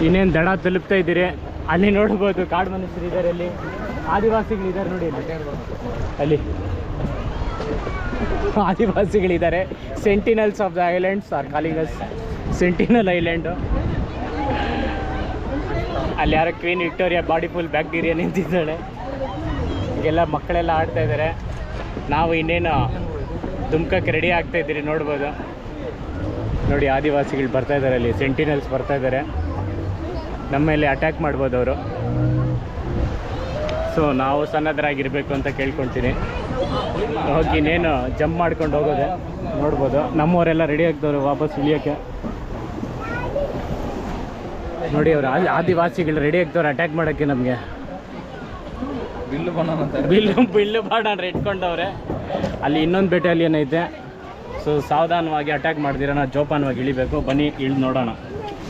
ಇನ್ನೇನು ದಡ ತಲುಪ್ತಾ ಇದ್ದೀರಿ. ಅಲ್ಲಿ ನೋಡ್ಬೋದು ಕಾಡು ಮನುಷ್ಯರು ಇದ್ದಾರೆ, ಅಲ್ಲಿ ಆದಿವಾಸಿಗಳಿದ್ದಾರೆ ನೋಡಿ, ಅಲ್ಲಿ ಆದಿವಾಸಿಗಳಿದ್ದಾರೆ. Sentinels of the islands are calling us Sentinel Island. ಅಲ್ಲಿ ಯಾರೋ queen Victoria body full bacteria ನಿಂತಿದ್ದಾಳೆ. ಈಗೆಲ್ಲ ಮಕ್ಕಳೆಲ್ಲ ಆಡ್ತಾ ಇದ್ದಾರೆ. ನಾವು ಇನ್ನೇನು ಧುಮ್ಕಕ್ಕೆ ರೆಡಿ ಆಗ್ತಾ ಇದ್ದೀರಿ, ನೋಡ್ಬೋದು ನೋಡಿ. ಆದಿವಾಸಿಗಳು ಬರ್ತಾ ಇದ್ದಾರೆ, ಅಲ್ಲಿ ಸೆಂಟಿನಲ್ಸ್ ಬರ್ತಾ ಇದ್ದಾರೆ, ನಮ್ಮ ಮೇಲೆ ಅಟ್ಯಾಕ್ ಮಾಡ್ಬೋದು ಅವರು. ಸೊ ನಾವು ಸನ್ನದ್ಧರಾಗಿರಬೇಕು ಅಂತ ಕೇಳ್ಕೊಳ್ತೀನಿ. ಹೋಗಿ ಇನ್ನೇನು ಜಂಪ್ ಮಾಡ್ಕೊಂಡು ಹೋಗೋದೆ, ನೋಡ್ಬೋದು. ನಮ್ಮವರೆಲ್ಲ ರೆಡಿ ಆಗ್ತವ್ರು ವಾಪಸ್ ಇಳಿಯೋಕ್ಕೆ. ನೋಡಿ ಅವರು ಆದಿವಾಸಿಗಳು ರೆಡಿ ಆಗ್ತವ್ರು ಅಟ್ಯಾಕ್ ಮಾಡೋಕ್ಕೆ. ನಮಗೆ ಬಿಲ್ಲು ಬಾಣ ಇಟ್ಕೊಂಡವ್ರೆ. ಅಲ್ಲಿ ಇನ್ನೊಂದು ಬೆಟಾಲಿಯನ್ ಐತೆ. ಸೊ ಸಾವಧಾನವಾಗಿ ಅಟ್ಯಾಕ್ ಮಾಡ್ದಿರ ನಾವು ಜೋಪಾನವಾಗಿ ಇಳಿಬೇಕು. ಬನ್ನಿ ಇಳಿದು ನೋಡೋಣ.